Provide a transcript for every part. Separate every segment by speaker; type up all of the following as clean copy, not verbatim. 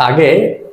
Speaker 1: আগে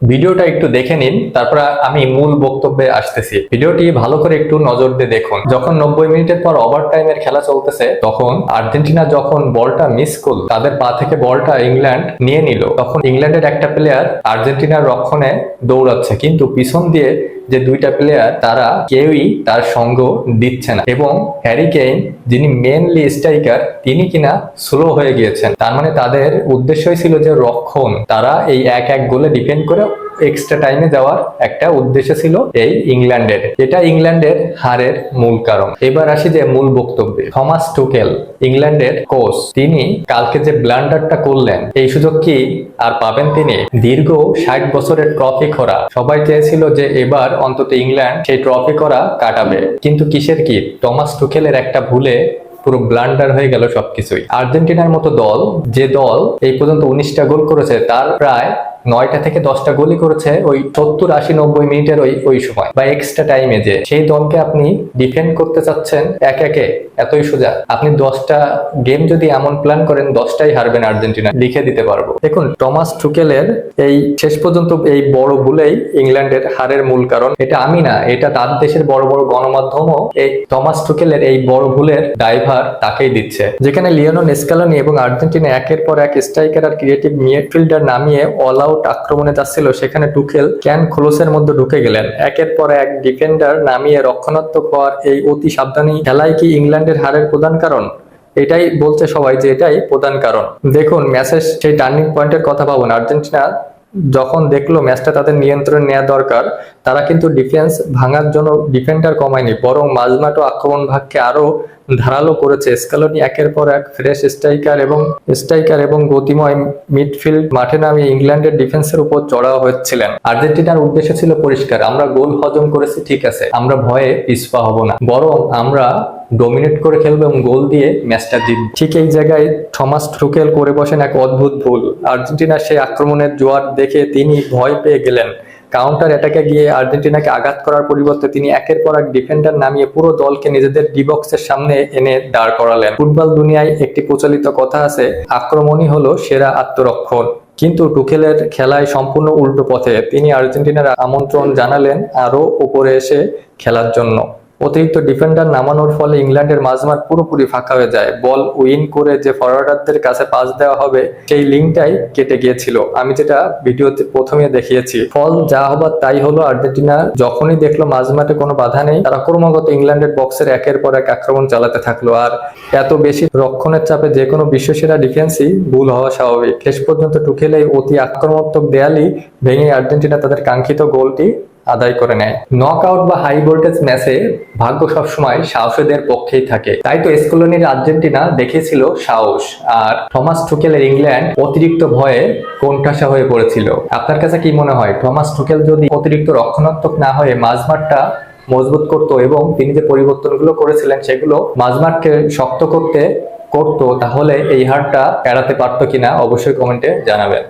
Speaker 1: ভিডিওটা একটু দেখে নিন, তারপর আমি মূল বক্তব্যে আসতেছি। ভিডিওটি ভালো করে একটু নজর দিয়ে দেখুন। যখন 90 মিনিটের পর ওভার টাইমের খেলা চলতেছে, তখন আর্জেন্টিনা যখন বলটা মিস করল, তাদের পা থেকে বলটা ইংল্যান্ড নিয়ে নিল, তখন ইংল্যান্ডের একটা প্লেয়ার আর্জেন্টিনার রক্ষণে দৌড়াচ্ছে, কিন্তু পিছন দিয়ে যে দুইটা প্লেয়ার তারা কেউই তার সঙ্গ দিচ্ছে না, এবং হ্যারি কেইন যিনি মেনলি স্ট্রাইকার তিনি কিনা স্লো হয়ে গিয়েছেন। তার মানে তাদের উদ্দেশ্যই ছিল যে রক্ষণ, তারা এই এক এক গোলে ডিপেন্ড করে এক্সট্রা টাইমে যাওয়ার একটা উদ্দেশ্য ছিল এই ইংল্যান্ডের। এটা ইংল্যান্ডের হারের মূল কারণ। এবার আসি যে মূল বক্তব্যে। থমাস টুকেল ইংল্যান্ডের কোচ, তিনি কালকে যে ব্লান্ডারটা করলেন, এই সুযোগ কি আর পাবেন তিনি? দীর্ঘ 60 বছরের ট্রফি খরা, সবাই চেয়েছিল যে এবার অন্তত ইংল্যান্ড সেই ট্রফি করা কাটাবে, কিন্তু কিসের কি, টমাস টুকেলের একটা ভুলে পুরো ব্লান্ডার হয়ে গেল সবকিছুই। আর্জেন্টিনার মতো দল, যে দল এই পর্যন্ত 19টা গোল করেছে, তার প্রায় 9টা থেকে 10টা গোলই করেছে ওই 70, 80, 90 মিনিটের ওই সময় বা এক্সট্রা টাইমে। যে সেই দলকে আপনি ডিফেন্ড করতে চাচ্ছেন এক একে, এতই সোজা? আপনি 10টা গেম যদি এমন প্ল্যান করেন, 10টাই হারবেন আর্জেন্টিনা, লিখে দিতে পারবো। দেখুন, টমাস টুকেলের এই শেষ পর্যন্ত এই বড় ভুলেই ইংল্যান্ডের হারের মূল কারণ। এটা আমি না, এটা তার দেশের বড় বড় গণমাধ্যমও এই টমাস টুকেলের এই বড় ভুলের দায়ভার তাকেই দিচ্ছে। যেখানে লিওনেল স্ক্যালোনি এবং আর্জেন্টিনা একের পর এক স্ট্রাইকার আর ক্রিয়েটিভ মিডফিল্ডার নামিয়ে অল আউট আক্রমণে যাচ্ছিল, সেখানে টুকেল ক্যান খোলসের মধ্যে ঢুকে গেলেন। একের পর এক ডিফেন্ডার নামিয়ে রক্ষণাত্মক হওয়ার এই অতি সাবধানী খেলাই কি ইংল্যান্ডের হারের প্রধান কারণ? এটাই বলছে সবাই যে এটাই প্রধান কারণ। দেখুন, ম্যাচের সেই টার্নিং পয়েন্টের কথা ভাবুন। আর্জেন্টিনা যখন দেখলো ম্যাচটা তাদের নিয়ন্ত্রণে নেওয়া দরকার, তারা কিন্তু ডিফেন্স ভাঙার জন্য ডিফেন্ডার কমায়নি, বরং মাঝমাঠ ও আক্রমণ ভাগকে আরো ধারালো করেছে। স্ক্যালোনি একের পর এক ফ্রেশ স্ট্রাইকার এবং গতিময় মিডফিল্ড মাঠে নামিয়ে ইংল্যান্ডের ডিফেন্সের উপর চড়াও হচ্ছিলেন। আর্জেন্টিনার উদ্দেশ্য ছিল পরিষ্কার, আমরা গোল হজম করেছি, ঠিক আছে, আমরা ভয়ে পিছপা হব না, বরং আমরা ডোমিনেট করে খেলবো এবং গোল দিয়ে ম্যাচটা জিতব। ঠিক এই জায়গায় থমাস টুকেল করে বসেন এক অদ্ভুত ভুল। আর্জেন্টিনার সেই আক্রমণের জোয়ার দেখে তিনি ভয় পেয়ে গেলেন। কাউন্টার অ্যাটাকে গিয়ে আর্জেন্টিনাকে আঘাত করার পরিবর্তে তিনি একের পর এক ডিফেন্ডার নামিয়ে পুরো দলকে নিজেদের ডি বক্সের সামনে এনে দাঁড় করালেন। ফুটবল দুনিয়ায় একটি প্রচলিত কথা আছে, আক্রমণই হলো সেরা আত্মরক্ষণ। কিন্তু টুকেলের খেলায় সম্পূর্ণ উল্টো পথে। তিনি আর্জেন্টিনার আমন্ত্রণ জানালেন আরো উপরে এসে খেলার জন্য। অতিরিক্ত ডিফেন্ডার নামানোর ফলে ইংল্যান্ডের মাঝমাঠ পুরোপুরি ফাঁকা হয়ে যায়। বল উইন করে যে ফরওয়ার্ডারদের কাছে পাস দেওয়া হবে, সেই লিঙ্কটাই কেটে গিয়েছিল। আমি যেটা ভিডিওতে প্রথমে দেখিয়েছি। ফল যা হবার তাই হলো। আর্জেন্টিনা যখনই দেখলো মাঝমাঠে কোনো বাধা নেই, তারা ক্রমাগত ইংল্যান্ডের বক্সের একের পর এক আক্রমণ চালাতে থাকলো। আর এত বেশি রক্ষণের চাপে যে কোনো বিশ্বসেরা ডিফেন্সই ভুল হওয়া স্বাভাবিক। শেষ পর্যন্ত টুকেল এই অতি আক্রমণাত্মক দেয়ালই ভেঙে আর্জেন্টিনা তাদের কাঙ্ক্ষিত গোলটি আদায় করে নেয়। নকআউট বা হাই ভোল্টেজ ম্যাচে ভাগ্য সবসময় সাহসীদের পক্ষেই থাকে। তাই তো স্কলোনির আর্জেন্টিনা দেখিয়েছিল সাহস, আর থমাস টুকেলের ইংল্যান্ড অতিরিক্ত ভয়ে কোণঠাসা হয়ে পড়েছিল। আপনার কাছে কি মনে হয়, থমাস টুকেল যদি অতিরিক্ত রক্ষণাত্মক না হয়ে মাঝমাঠটা মজবুত করতো এবং তিনি যে পরিবর্তনগুলো করেছিলেন সেগুলো মাঝমাঠকে শক্ত করতো, তাহলে এই হারটা এড়াতে পারতো কিনা অবশ্যই কমেন্টে জানাবেন।